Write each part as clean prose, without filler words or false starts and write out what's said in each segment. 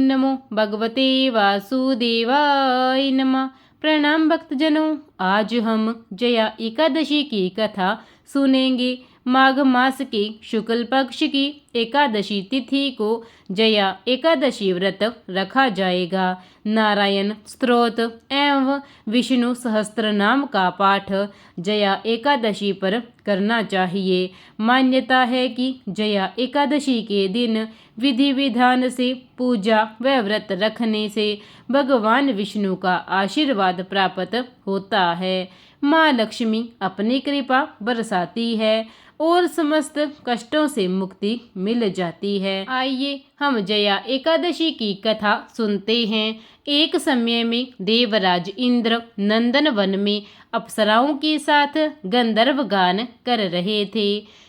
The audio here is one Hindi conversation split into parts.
नमो भगवते वासुदेवाय नमः। प्रणाम भक्तजनों, आज हम जया एकादशी की कथा सुनेंगे। माघ मास के शुक्ल पक्ष की एकादशी तिथि को जया एकादशी व्रत रखा जाएगा। नारायण स्तोत्र एवं विष्णु सहस्त्र नाम का पाठ जया एकादशी पर करना चाहिए। मान्यता है कि जया एकादशी के दिन विधि विधान से पूजा व व्रत रखने से भगवान विष्णु का आशीर्वाद प्राप्त होता है। माँ लक्ष्मी अपनी कृपा बरसाती है और समस्त कष्टों से मुक्ति मिल जाती है। आइए हम जया एकादशी की कथा सुनते हैं। एक समय में देवराज इंद्र नंदन वन में अप्सराओं के साथ गंधर्व गान कर रहे थे,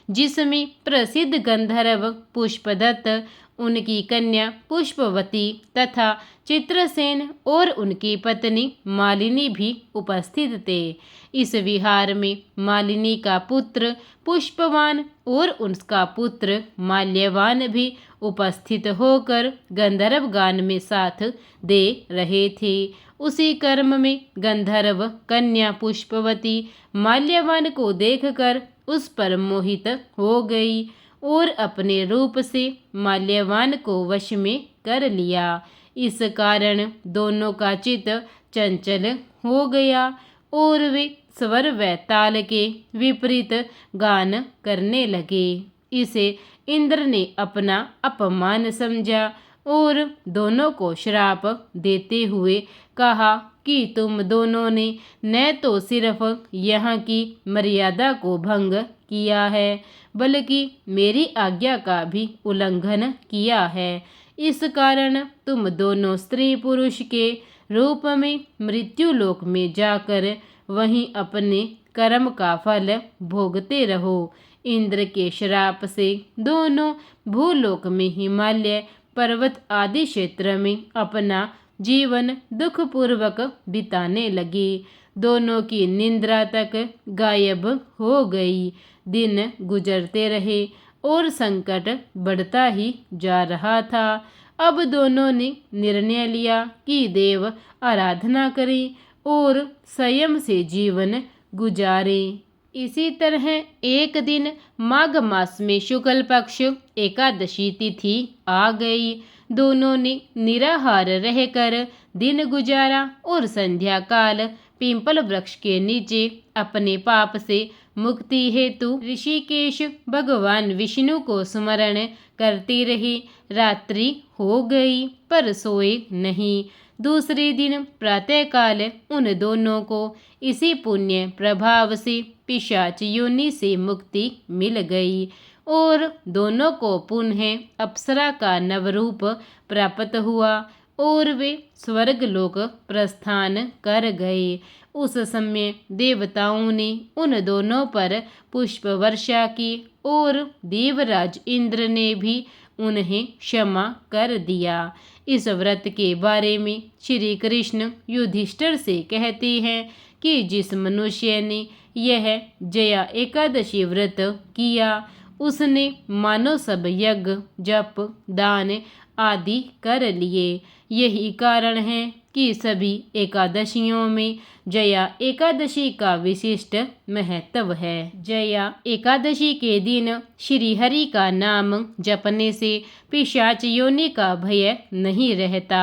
जिसमें प्रसिद्ध गंधर्व पुष्पदत्त, उनकी कन्या पुष्पवती तथा चित्रसेन और उनकी पत्नी मालिनी भी उपस्थित थे। इस विहार में मालिनी का पुत्र पुष्पवान और उसका पुत्र माल्यवान भी उपस्थित होकर गंधर्व गान में साथ दे रहे थे। उसी क्रम में गंधर्व कन्या पुष्पवती माल्यवान को देखकर उस पर मोहित हो गई और अपने रूप से माल्यवान को वश में कर लिया। इस कारण दोनों का चित्त चंचल हो गया और वे स्वर व ताल के विपरीत गान करने लगे। इसे इंद्र ने अपना अपमान समझा और दोनों को श्राप देते हुए कहा कि तुम दोनों ने न तो सिर्फ यहाँ की मर्यादा को भंग किया है, बल्कि मेरी आज्ञा का भी उल्लंघन किया है। इस कारण तुम दोनों स्त्री पुरुष के रूप में मृत्यु लोक में जाकर वहीं अपने कर्म का फल भोगते रहो। इंद्र के श्राप से दोनों भूलोक में हिमालय पर्वत आदि क्षेत्र में अपना जीवन दुखपूर्वक बिताने लगे। दोनों की निद्रा तक गायब हो गई। दिन गुजरते रहे और संकट बढ़ता ही जा रहा था। अब दोनों ने निर्णय लिया कि देव आराधना करें और संयम से जीवन गुजारें। इसी तरह एक दिन माघ मास में शुक्ल पक्ष एकादशी तिथि आ गई। दोनों ने निराहार रहकर दिन गुजारा और संध्या काल पिंपल वृक्ष के नीचे अपने पाप से मुक्ति हेतु ऋषिकेश भगवान विष्णु को स्मरण करती रही। रात्रि हो गई पर सोए नहीं। दूसरे दिन प्रातःकाल उन दोनों को इसी पुण्य प्रभाव से पिशाच योनि से मुक्ति मिल गई और दोनों को पुनः अप्सरा का नवरूप प्राप्त हुआ और वे स्वर्गलोक प्रस्थान कर गए। उस समय देवताओं ने उन दोनों पर पुष्प वर्षा की और देवराज इंद्र ने भी उन्हें क्षमा कर दिया। इस व्रत के बारे में श्री कृष्ण युधिष्ठिर से कहते हैं कि जिस मनुष्य ने यह जया एकादशी व्रत किया, उसने मानो सब यज्ञ जप दान आदि कर लिए। यही कारण है कि सभी एकादशियों में जया एकादशी का विशिष्ट महत्व है। जया एकादशी के दिन श्री हरि का नाम जपने से पिशाच योनि का भय नहीं रहता।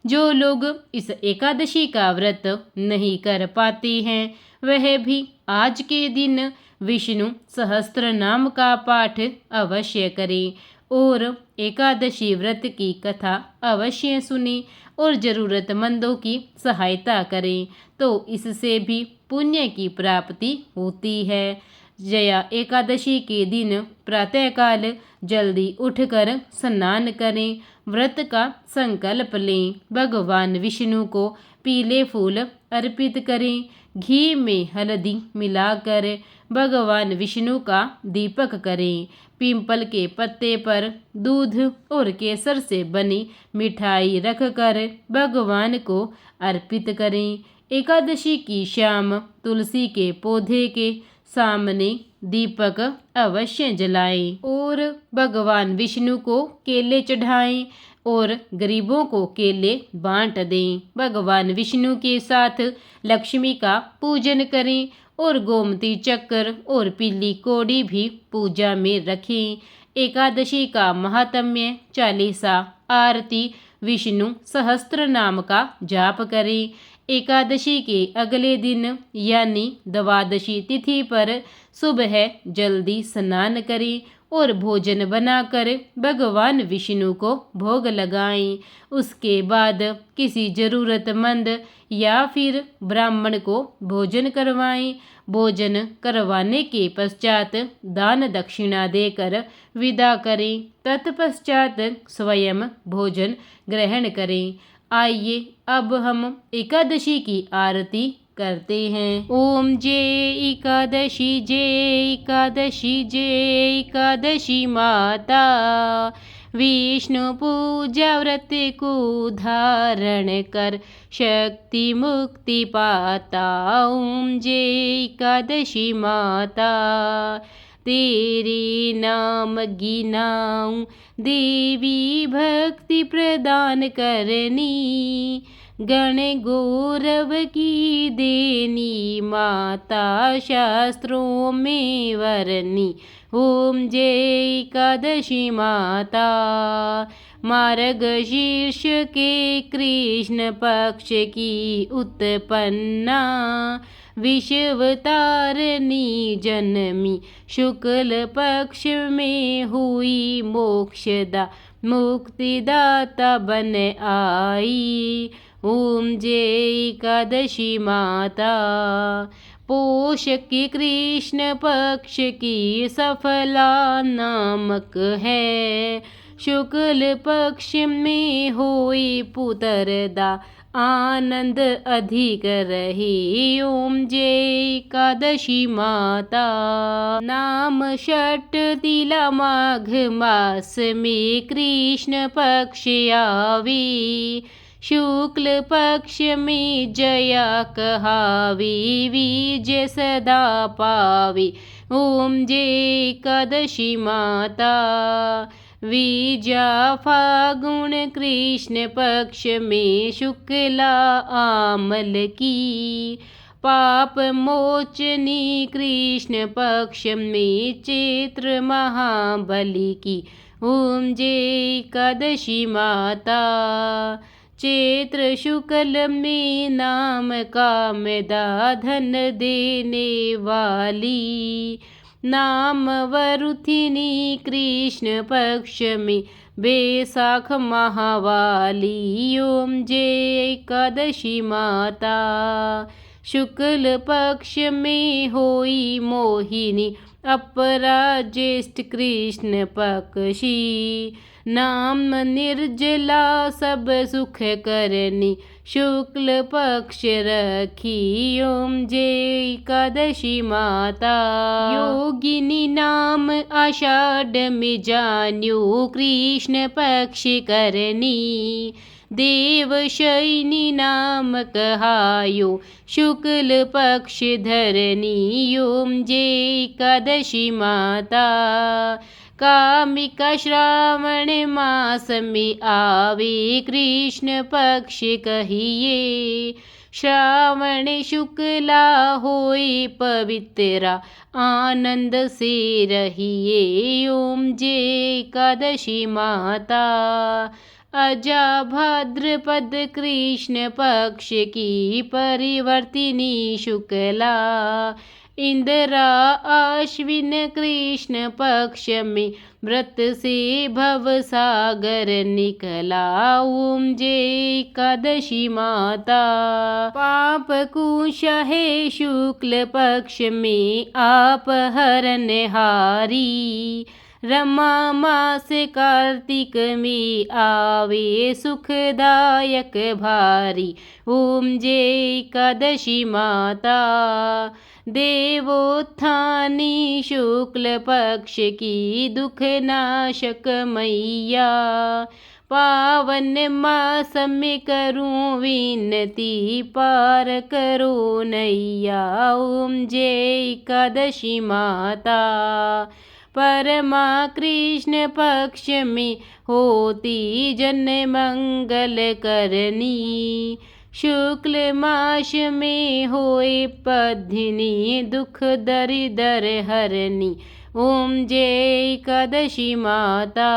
जो लोग इस एकादशी का व्रत नहीं कर पाते हैं, वह भी आज के दिन विष्णु सहस्त्र नाम का पाठ अवश्य करें और एकादशी व्रत की कथा अवश्य सुने और ज़रूरतमंदों की सहायता करें, तो इससे भी पुण्य की प्राप्ति होती है। जया एकादशी के दिन प्रातःकाल जल्दी उठकर स्नान करें, व्रत का संकल्प लें, भगवान विष्णु को पीले फूल अर्पित करें, घी में हल्दी मिलाकर भगवान विष्णु का दीपक करें, पीपल के पत्ते पर दूध और केसर से बनी मिठाई रखकर भगवान को अर्पित करें। एकादशी की शाम तुलसी के पौधे के सामने दीपक अवश्य जलाएं और भगवान विष्णु को केले चढ़ाएं और गरीबों को केले बांट दें। भगवान विष्णु के साथ लक्ष्मी का पूजन करें और गोमती चक्र और पीली कौड़ी भी पूजा में रखें। एकादशी का महात्म्य चालीसा, आरती, विष्णु सहस्त्र नाम का जाप करें। एकादशी के अगले दिन यानी द्वादशी तिथि पर सुबह जल्दी स्नान करें और भोजन बनाकर भगवान विष्णु को भोग लगाएं। उसके बाद किसी जरूरतमंद या फिर ब्राह्मण को भोजन करवाएं। भोजन करवाने के पश्चात दान दक्षिणा देकर विदा करें। तत्पश्चात स्वयं भोजन ग्रहण करें। आइए अब हम एकादशी की आरती करते हैं। ओम जय एकादशी, जय एकादशी, जय एकादशी माता। विष्णु पूजा व्रत को धारण कर शक्ति मुक्ति पाता। ओम जय एकादशी माता। तेरे नाम गिनाऊं देवी भक्ति प्रदान करनी। गण गौरव की देनी माता शास्त्रों में वरनी। ओम जय एकादशी माता। मार्गशीर्ष के कृष्ण पक्ष की उत्पन्ना। विश्वतारिणी जन्मी शुक्ल पक्ष में हुई मोक्षदा। मुक्तिदाता बन आई। ओम जय एकादशी माता। पोष के कृष्ण पक्ष की सफला नामक है। शुक्ल पक्ष में हुई पुत्रदा। आनंद अधिक रहे। ओम जय एकादशी माता। नाम षट तिला माघ मास में कृष्ण पक्ष आवे। शुक्ल पक्ष में जया कहावे। विजय सदा पावे। ओम जय एकादशी माता। विजया फागुन कृष्ण पक्ष में शुक्ला आमल की। पाप मोचनी कृष्ण पक्ष में चैत्र महाबली की। ओम जय एकादशी माता। चैत्र शुक्ल में नाम कामदा धन देने वाली। नाम वरुथिनी कृष्ण पक्ष में बैसाख महावाली। ओम जय एकादशी माता। शुक्ल पक्ष में होई मोहिनी अपरा ज्येष्ठ कृष्ण पक्षी। नाम निर्जला सब सुख करनी शुक्ल पक्ष रखी। ओम जय एकादशी माता। योगिनी नाम आषाढ़ में जान्यो कृष्ण पक्ष करनी। देवशयनी नाम कहायो शुक्ल पक्ष धरनी। ओम जय एकादशी माता। कामिका श्रावण मास में आवे कृष्ण पक्ष कहिए। श्रावण शुक्ला होए पवित्रा आनंद से रहिए। ओम जय एकादशी माता। अजा भाद्रपद कृष्ण पक्ष की परिवर्तिनी शुक्ला। इंदिरा आश्विन कृष्ण पक्ष में व्रत से भव सागर निकला। ओम जय एकादशी माता। पाप कुश है शुक्ल पक्ष में आप हरन हारी। रमा मास कार्तिक में आवे सुखदायक भारी। ओम जय एकादशी माता। देवोत्थानी शुक्ल पक्ष की दुख नाशक मैया। पावन मास में करूं विनती पार करो नैया। ओम जय एकादशी माता। परमा कृष्ण पक्ष में होती जन मंगल करनी। शुक्ल मास में होए पद्धिनी दुख दरिदर हरनी। ओम जय एकादशी माता।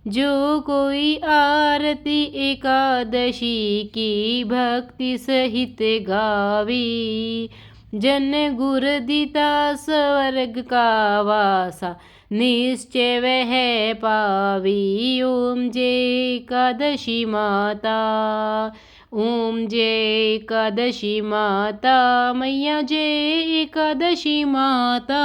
जो कोई आरती एकादशी की भक्ति सहित गावी, जन गुर दिता स्वर्ग का वासा निश्चय वह पावी। ओम जय एकादशी माता। ओम जय एकादशी माता। मैया जय एकादशी माता।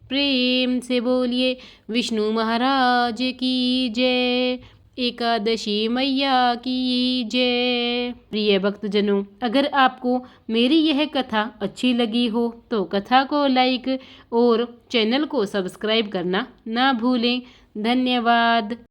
प्रेम से बोलिए विष्णु महाराज की जय, एकादशी मैया की जय। प्रिय भक्तजनों, अगर आपको मेरी यह कथा अच्छी लगी हो तो कथा को लाइक और चैनल को सब्सक्राइब करना ना भूलें। धन्यवाद।